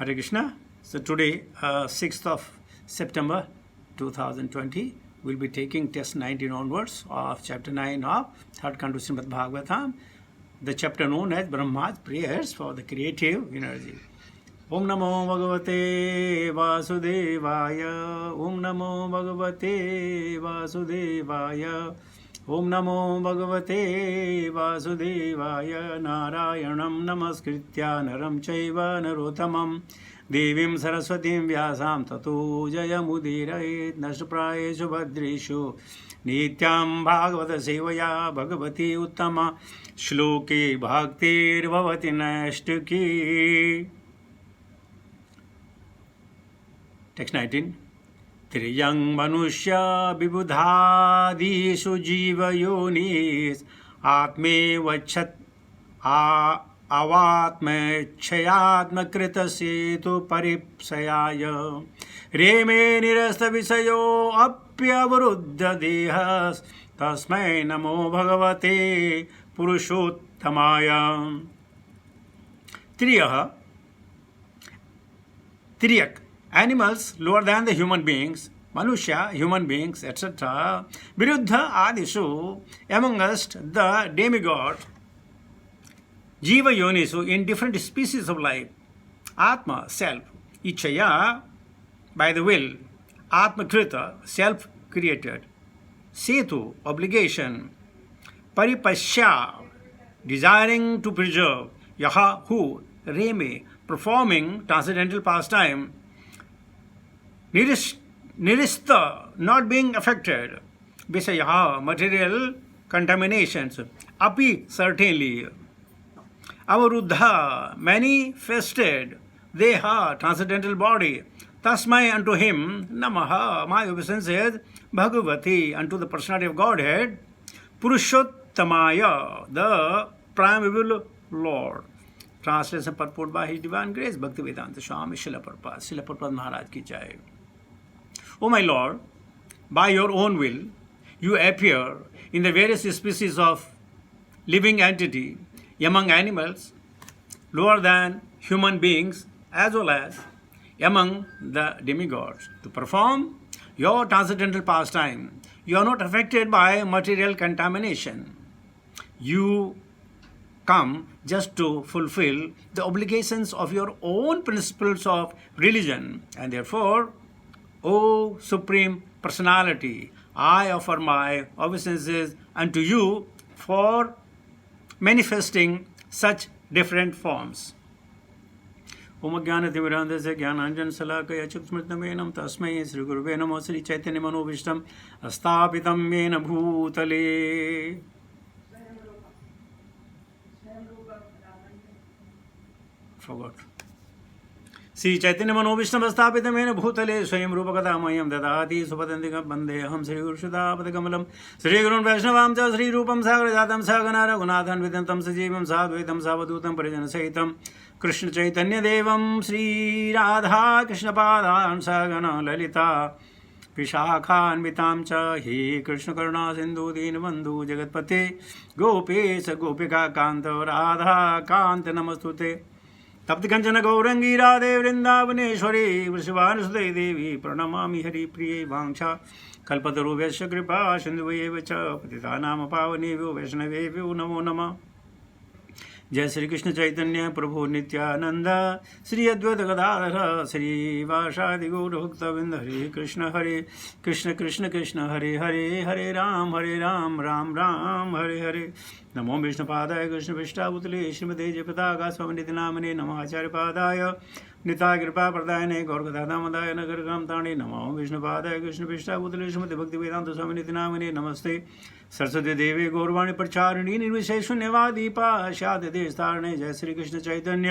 Hare Krishna. So today, 6th of September 2020, we'll be taking test 19 onwards of chapter 9 of third canto Srimad Bhagavatam, the chapter known as Brahma's prayers for the creative energy. Om Namo Bhagavate Vasudevaya. Om Namo Bhagavate Vasudevaya. Om Namo Bhagavate Vasudevaya. Narayanam Namaskritya Naram Chaiva Narottamam Devim Saraswatim Vyasam Tato Jayamudiraye Nashprayeshu Bhadreshu Nityam Bhagavata Sevaya Bhagavati Uttama Shloke Bhaktir Bhavati Nashtuki. Text 19. Triyang Manusya Vibudhadishu Jiva Yonis Atme Vachat Avatme Chayatma Krita Setu Paripsayaya Reme Nirasta Visayo Apyavarudha Dehas Tasmai Namo Bhagavate Purushottamaya. Triyak. Animals lower than the human beings, Manusya, human beings, etc. Viruddha Adishu, amongst the demigod, Jiva Yonisu, in different species of life, Atma, self, Ichaya, by the will, Atma Krita, self created, Setu, obligation, Paripasya, desiring to preserve, Yaha, who, Reme, performing transcendental pastime, Niristha, not being affected, Visaya, material contaminations, Api, certainly, Avaruddha, manifested, Deha, transcendental body, Tasmai, unto him, Namaha, my obeisances, Bhagavati, unto the personality of Godhead, Purushottamaya, the primeval Lord. Translation purport by His Divine Grace, Bhaktivedanta Swami Srila Prabhupada Maharaj ki jai. O my Lord, by your own will, you appear in the various species of living entity among animals, lower than human beings, as well as among the demigods. To perform your transcendental pastime, you are not affected by material contamination. You come just to fulfill the obligations of your own principles of religion, and therefore, O Supreme Personality, I offer my obeisances unto you for manifesting such different forms. Om Jnanatimirandasya Jnananjana Salakaya Chakshmritnamenam Tasmai Sri Guruve Namo Sri Chaitanya Manovishtam Astapitam Yena Bhutale. Forgot. Sri Chaitanya Manovishtam Astapitam Yena Bhutale Swayam Rupakadamayam Dadati Supatantikam Bandeham Sri Gurushudapatakamalam Sri Gurun Vaishnavam Cha Sri Rupam Sagrajatam Saganara Gunathan Vidantam Sajivam Sadvaitam Savadutam Parijana Sahitam Krishna Chaitanya Devam Sri Radha Krishna Padan Sagana Lalita Vishakhanvitam Cha He Krishna Karuna Sindhu Dinabandhu Jagatpate Gopesa Gopika Kanta Radha Kanta Namastute तप्त कंचन गौरंगी राधे वृंदावनेश्वरी वृषभानुसुते देवी प्रणमामि हरि प्रिये वाञ्छा कल्पतरुभ्यश्च कृपा सिन्धुभ्येव च पतितानां पावनेभ्यो वैष्णवेभ्यो नमो नमः. जय श्री कृष्ण चैतन्य प्रभु नित्यानंद श्री अद्वैत गदाधर श्रीवासादि गौर भक्तवृंद हरे कृष्ण कृष्ण कृष्ण हरे हरे हरे राम राम राम हरे हरे. नमो विष्णुपादाय कृष्णपृष्ठाभूतले श्रीमते जयपताका स्वामिनिधि नामने नमः आचार्यपादाय निताय कृपाप्रदायने गौरगदाधामदाय नगरकामताणे नमो विष्णुपादाय कृष्णपृष्ठाभूतले श्रीमते भक्तिवेदांत स्वामिनिधि नामने नमस्ते सरस्वती देवी गौरवाणी प्रचारिणी निर्विशेषण्यवादी पाशाद्यदेशतारणे. जय श्री कृष्ण चैतन्य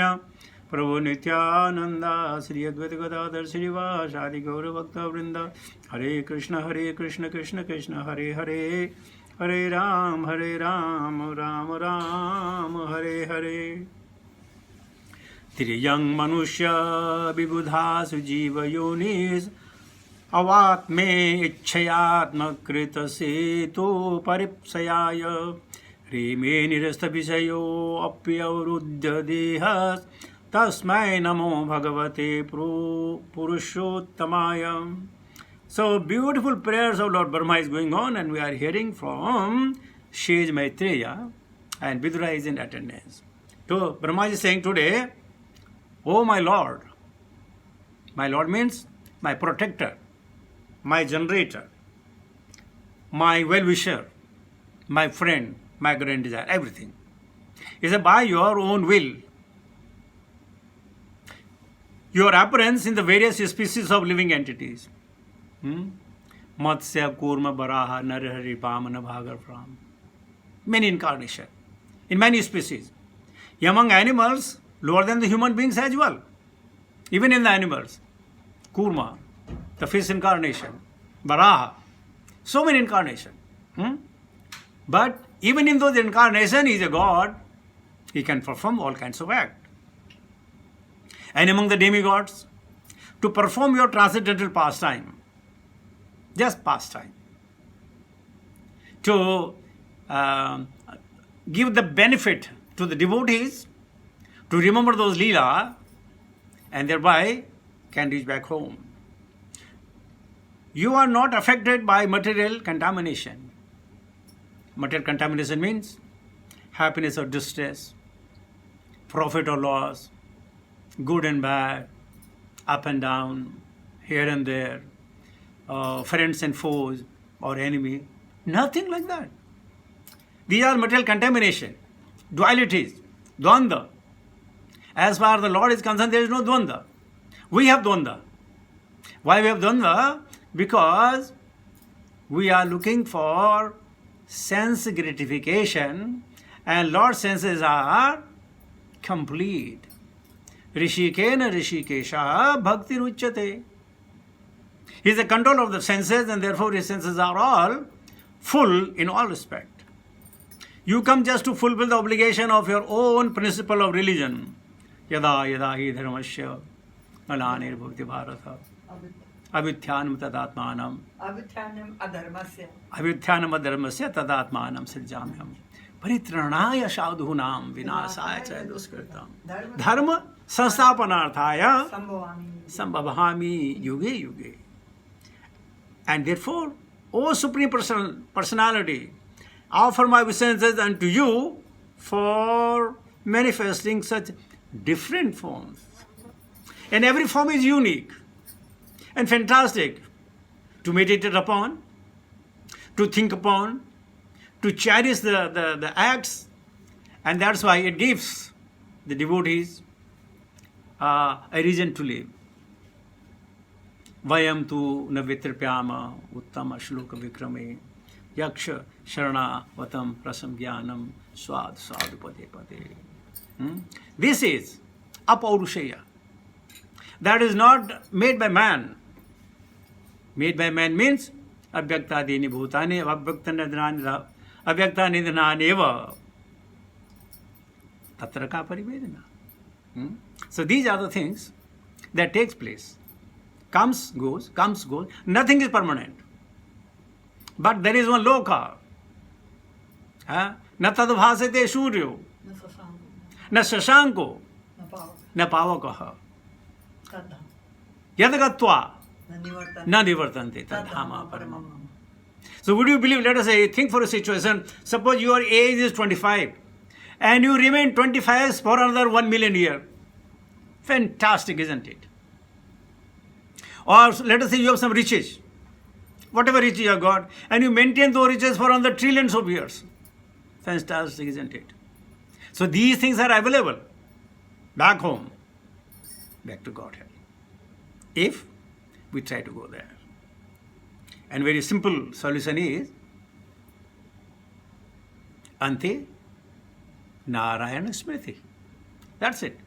प्रभु नित्यानंद श्री अद्वैत गदाधर श्रीवासादि गौरभक्तवृंद हरे कृष्ण कृष्ण कृष्ण हरे हरे हरे राम राम राम हरे हरे. त्रियंग मनुष्य विबुधासु जीव योनिस अवात्मे इच्छयात्मकृत सेतो परिप्सयाय रेमे निरस्त विषयो अप्यवरुद्ध देहस् Tasmai Namo Bhagavate Purushottamaya. So beautiful prayers of Lord Brahma is going on, and we are hearing from Sage Maitreya, and Vidura is in attendance. So Brahma is saying today, "Oh my Lord means my protector, my generator, my well-wisher, my friend, my grand desire, everything. He said, by your own will, your appearance in the various species of living entities, Matsya, Kurma, Baraha, Narahari, Pamana, Bhagar, Ram, many incarnations, in many species. Among animals, lower than the human beings as well. Even in the animals, Kurma, the fish incarnation, Baraha, so many incarnations. But even in those incarnations, he is a God. He can perform all kinds of acts. And among the demigods, to perform your transcendental pastime, just pastime, to give the benefit to the devotees, to remember those Leela, and thereby can reach back home. You are not affected by material contamination. Material contamination means happiness or distress, profit or loss, good and bad, up and down, here and there, friends and foes or enemy. Nothing like that. These are material contamination, dualities, dvanda. As far as the Lord is concerned, there is no dvanda. We have dvanda. Why we have dvanda? Because we are looking for sense gratification, and Lord's senses are complete. Rishikena Rishikesha Bhakti Ruchyate. He is the control of the senses, and therefore his senses are all full in all respect. You come just to fulfill the obligation of your own principle of religion. Yada yada hi dharmasya malanir bhakti bharata avithyanam tadatmanam avithyanam tadatmanam srijamyam paritranaya sadhunam vinasaya cha duskritam dharma sansthapanarthaya sambhavami yuge yuge. And therefore, O Supreme Personality, offer my obeisances unto you for manifesting such different forms. And every form is unique and fantastic to meditate upon, to think upon, to cherish the acts, and that's why it gives the devotees a reason to live. Vayam tu navitripyama uttama shloka vikrame yaksha sharana vatam prasam jnanam swad sadhu pade pade. This is apaurushaya. That is not made by man. Made by man means abhyaktadini bhutani abhyaktanidaneva tatraka parivedana. So these are the things that takes place. Comes, goes, comes, goes. Nothing is permanent. But there is one loka. Na tadbhasate suryo, na shashanko, na pavakaha. Yadagatva, na nivartante tadhama paramam. So would you believe, let us say, think for a situation, suppose your age is 25 and you remain 25 for another 1 million years. Fantastic, isn't it? Or let us say you have some riches, whatever riches you have got, and you maintain those riches for another trillions of years. Fantastic, isn't it? So these things are available back home, back to Godhead, if we try to go there. And very simple solution is Ante Narayana Smriti. That's it.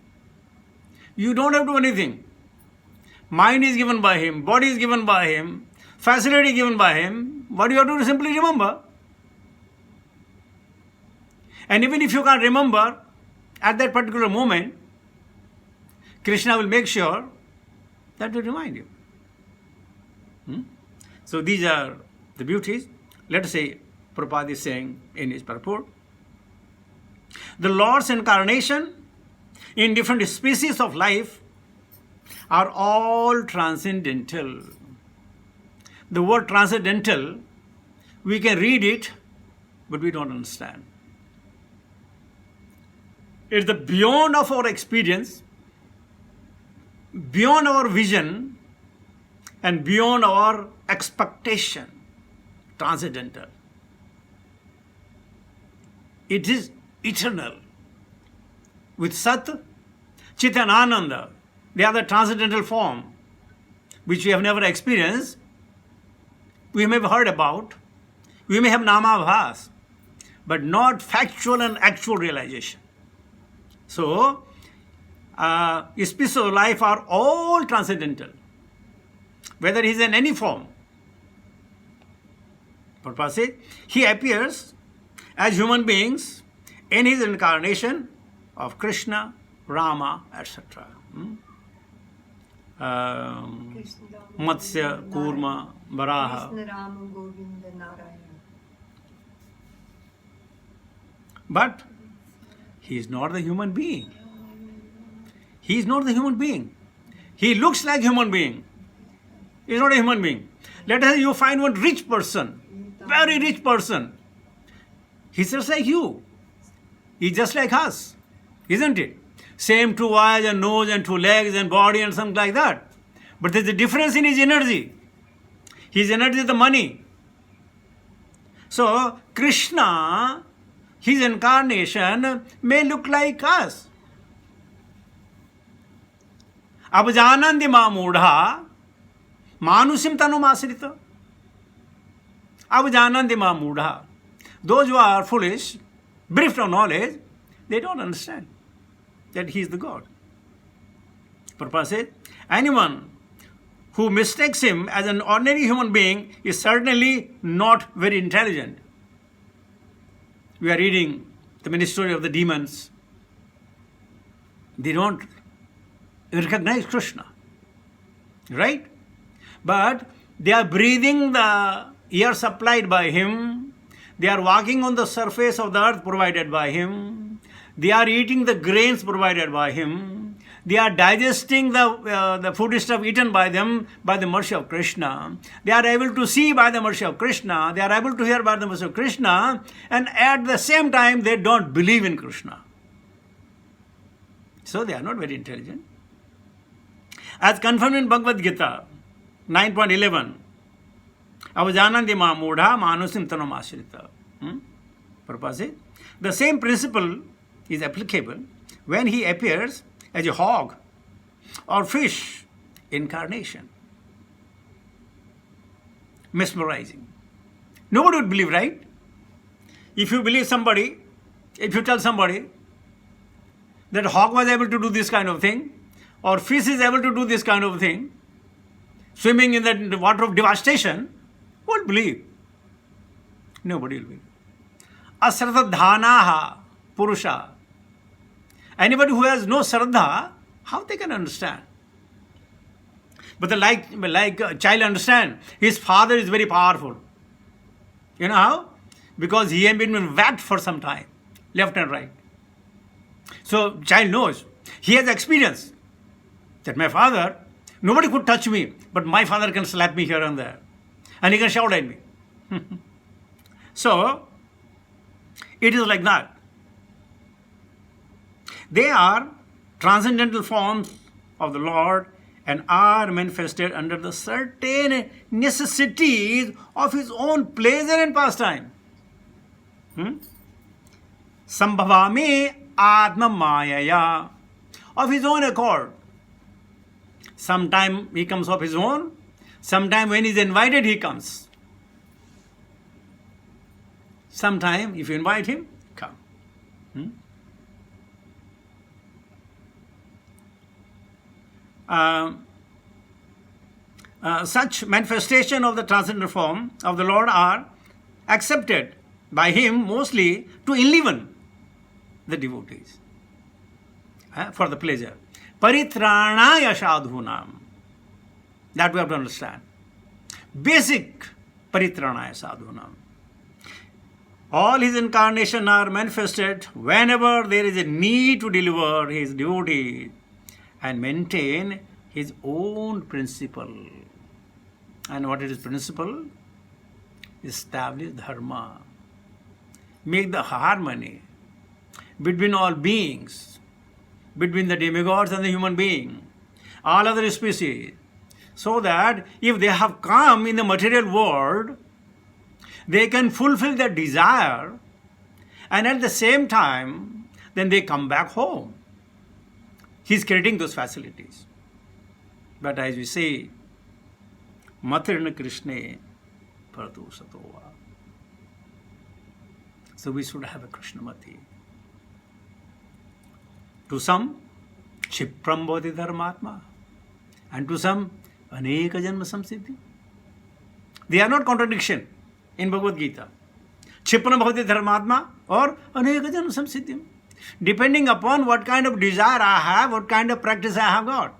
You don't have to do anything. Mind is given by him, body is given by him, facility given by him. What you have to do is simply remember. And even if you can't remember at that particular moment, Krishna will make sure that will remind you. So these are the beauties. Let us say, Prabhupada is saying in his purport, the Lord's incarnation in different species of life are all transcendental. The word transcendental, we can read it, but we don't understand. It's the beyond of our experience, beyond our vision, and beyond our expectation. Transcendental. It is eternal. With Sat, Chit and Ananda, they are the transcendental form which we have never experienced. We may have heard about, we may have namabhas, but not factual and actual realization. So, species of life are all transcendental, whether he is in any form. Prabhupada says, he appears as human beings in his incarnation of Krishna, Rama, etc. Matsya, Kurma, Varaha. But he is not the human being. He is not the human being. He looks like human being. He is not a human being. Let us say you find one rich person, very rich person. He's just like you. He's just like us, isn't it? Same two eyes and nose and two legs and body and something like that. But there's a difference in his energy. His energy is the money. So Krishna, his incarnation may look like us. Abjanandi ma mudha manusim tanumasrita. Abjanandi ma mudha. Those who are foolish, bereft of knowledge, they don't understand that he is the God. Prabhupada says, anyone who mistakes him as an ordinary human being is certainly not very intelligent. We are reading the ministry of the demons. They don't recognize Krishna, right? But they are breathing the air supplied by him. They are walking on the surface of the earth provided by him. They are eating the grains provided by him. They are digesting the food stuff eaten by them by the mercy of Krishna. They are able to see by the mercy of Krishna. They are able to hear by the mercy of Krishna. And at the same time, they don't believe in Krishna. So they are not very intelligent. As confirmed in Bhagavad Gita 9.11, Avajanandi ma mudha manusim tanamashrita. Prabhupada says, the same principle is applicable when he appears as a hog or fish incarnation. Mesmerizing. Nobody would believe, right? If you believe somebody, if you tell somebody that hog was able to do this kind of thing, or fish is able to do this kind of thing, swimming in the water of devastation, who will believe? Nobody will believe. Asraddhanaha purusha. Anybody who has no sraddha, how they can understand? But like a child understand, his father is very powerful. You know how? Because he has been whacked for some time, left and right. So child knows. He has experience that my father, nobody could touch me, but my father can slap me here and there. And he can shout at me. So, it is like that. They are transcendental forms of the Lord and are manifested under the certain necessities of his own pleasure and pastime. Sambhavami atma mayaya, of his own accord. Sometime he comes of his own, sometime when he is invited he comes. Sometime if you invite him, come. Such manifestation of the transcendental form of the Lord are accepted by him mostly to enliven the devotees for the pleasure. Paritranaya sadhunam. That we have to understand. Basic paritranaya sadhunam. All his incarnations are manifested whenever there is a need to deliver his devotees and maintain his own principle. And what is his principle? Establish dharma. Make the harmony between all beings, between the demigods and the human being, all other species, so that if they have come in the material world, they can fulfill their desire, and at the same time, then they come back home. He's creating those facilities. But as we say, Matirna Krishna Paratu Satova. So we should have a Krishnamati. To some, Chipram Bodhi Dharmatma, and to some, Aneka Janma Samsiddhi. They are not contradiction in Bhagavad Gita. Chipram Bodhi Dharmatma or Aneka Janma Samsiddhi. Depending upon what kind of desire I have, what kind of practice I have got.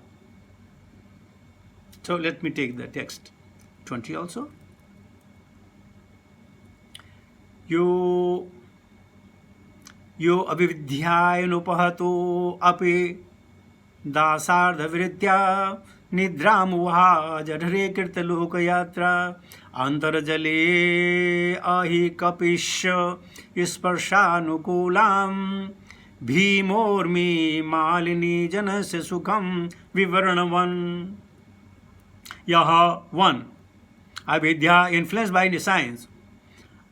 So let me take the text 20 also. Yo avividhyayanupahato api dasardhavritya nidramuha jadhare kirtalokayatra antarjale ahi kapish sparshanukulam bhimormi malini janasya sukham vivaranavan. Yaha 1. Avidya, influenced by any science.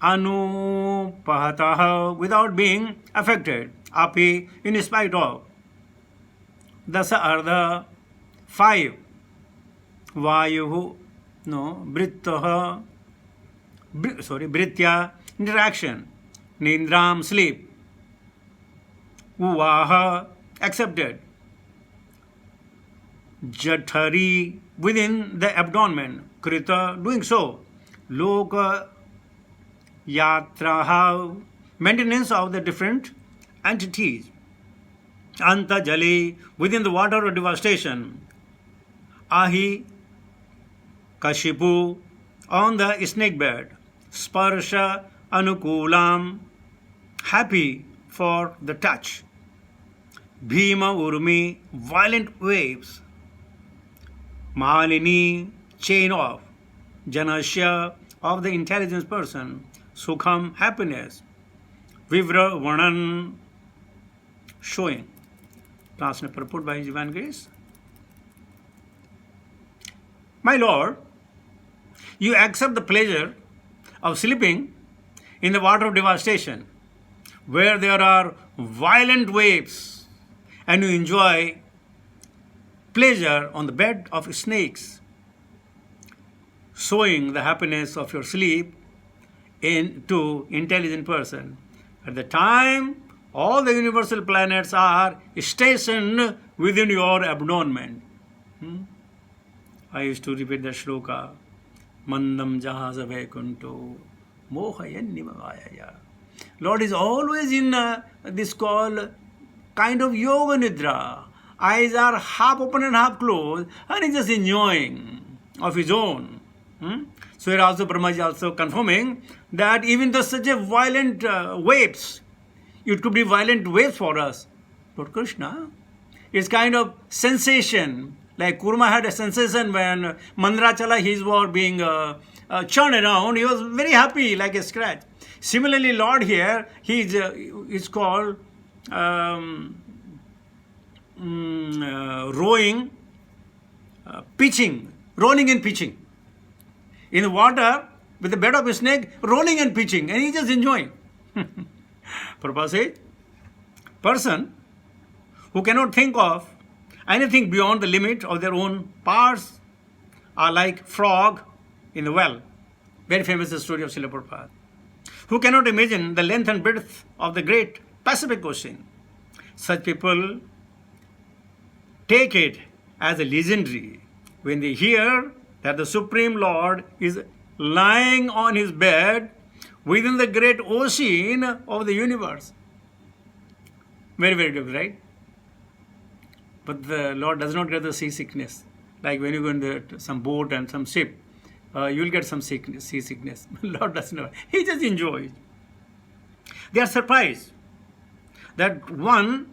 Anupahataha, without being affected. Api, in spite of. Dasa ardha 5. Vayuhu, no, brittaha, britya, interaction. Nindram, sleep. Uvaha, accepted. Jathari, within the abdomen. Krita, doing so. Loka, yatraha, maintenance of the different entities. Anta jali, within the water of devastation. Ahi, kashipu, on the snake bed. Sparsha, anukulam, happy for the touch. Bhima urmi, violent waves. Malini, chain of. Janasya, of the intelligent person. Sukham, happiness. Vivra Vanan, showing. Translation purport by His Divine Grace. My Lord, you accept the pleasure of sleeping in the water of devastation, where there are violent waves, and you enjoy pleasure on the bed of snakes, showing the happiness of your sleep to intelligent person. At the time, all the universal planets are stationed within your abdomen. I used to repeat the shloka, Mandam jahaza vaikunto mohayannimavayaya. Lord is always in this called kind of yoga nidra. Eyes are half open and half closed, and he's just enjoying of his own. So here also Brahma is also confirming that even though such a violent waves, it could be violent waves for us. But Krishna, it's kind of sensation. Like Kurma had a sensation when Mandrachala, his was being churned around. He was very happy, like a scratch. Similarly, Lord here, he's called rowing, pitching, rolling and pitching. In the water, with the bed of a snake, rolling and pitching, and he's just enjoying. Prabhupada says, person who cannot think of anything beyond the limit of their own powers are like frog in the well. Very famous story of Srila Prabhupada. Who cannot imagine the length and breadth of the great Pacific Ocean. Such people take it as a legendary when they hear that the Supreme Lord is lying on his bed within the great ocean of the universe. Very, very good, right? But the Lord does not get the seasickness. Like when you go in some boat and some ship, you will get some seasickness. Lord does not. He just enjoys. They are surprised that one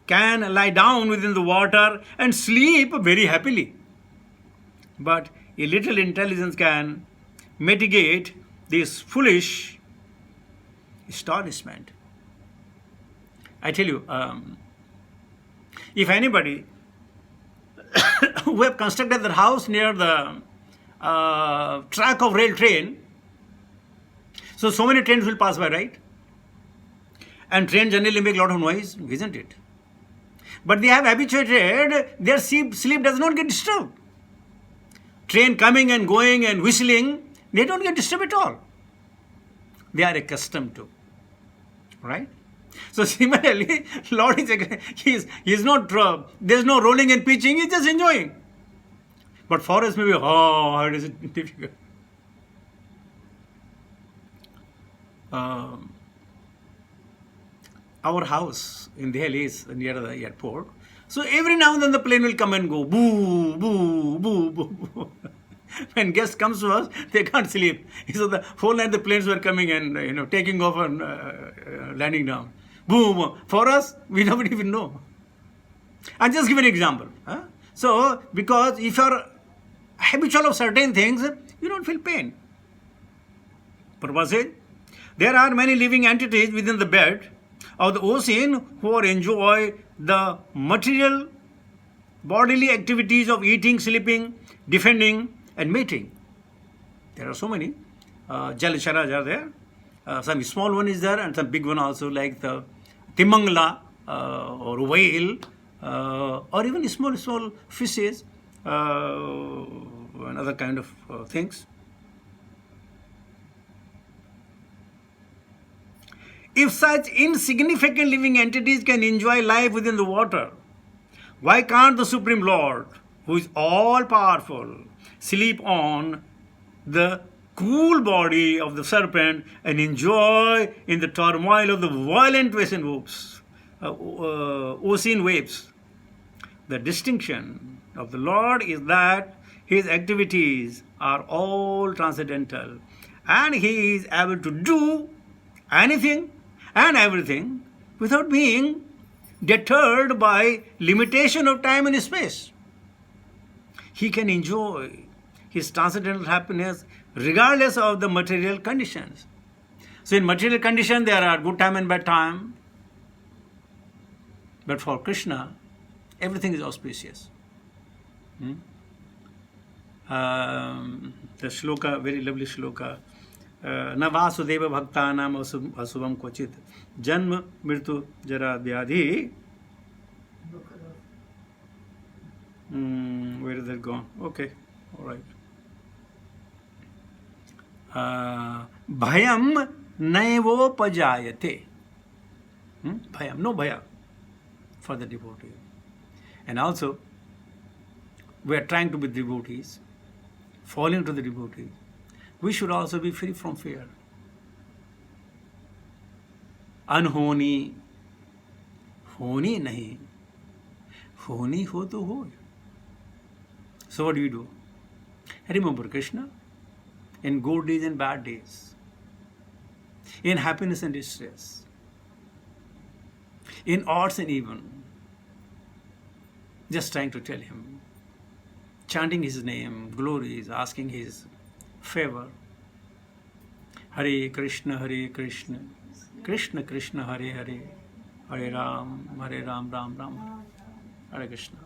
can lie down within the water and sleep very happily. But a little intelligence can mitigate this foolish astonishment. I tell you, if anybody who have constructed their house near the track of rail train, so many trains will pass by, right? And train generally make a lot of noise, isn't it? But they have habituated, their sleep does not get disturbed. Train coming and going and whistling, they don't get disturbed at all. They are accustomed to, right? So similarly, Lord is not, there's no rolling and pitching, he's just enjoying. But for us maybe, how it is difficult. Our house in Delhi is near the airport. So every now and then the plane will come and go, boo, boo, boo, boo, boo. When guests comes to us, they can't sleep. So the whole night the planes were coming and taking off and landing down. Boom. For us, we don't even know. I'll just give an example. So because if you're habitual of certain things, you don't feel pain. Purpose is, there are many living entities within the bed of the ocean who enjoy the material bodily activities of eating, sleeping, defending, and mating. There are so many. Jalacharas are there. Some small one is there and some big one also, like the Timangla or whale or even small fishes and other kind of things. If such insignificant living entities can enjoy life within the water, why can't the Supreme Lord, who is all-powerful, sleep on the cool body of the serpent and enjoy in the turmoil of the violent ocean waves? The distinction of the Lord is that his activities are all transcendental and he is able to do anything and everything without being deterred by limitation of time and space. He can enjoy his transcendental happiness regardless of the material conditions. So in material condition there are good time and bad time. But for Krishna, everything is auspicious. The shloka, very lovely shloka. न वासुदेव भक्तानाम अशुभम क्वचित जन्म मृत्यु जरा व्याधि. Where is that gone? Okay, all right. Bhayam naivopajayate. Bhayam, no bhaya for the devotee. And also, we are trying to be devotees, falling to the devotees. We should also be free from fear. Unhoni, honi nahi. Honi ho to ho. So what do? Remember Krishna in good days and bad days, in happiness and distress, in odds and even. Just trying to tell him, chanting his name, glories, asking his favor. Hare Krishna, Krishna Krishna, Hare Hare, Hare Ram, Ram Ram. Hare Krishna.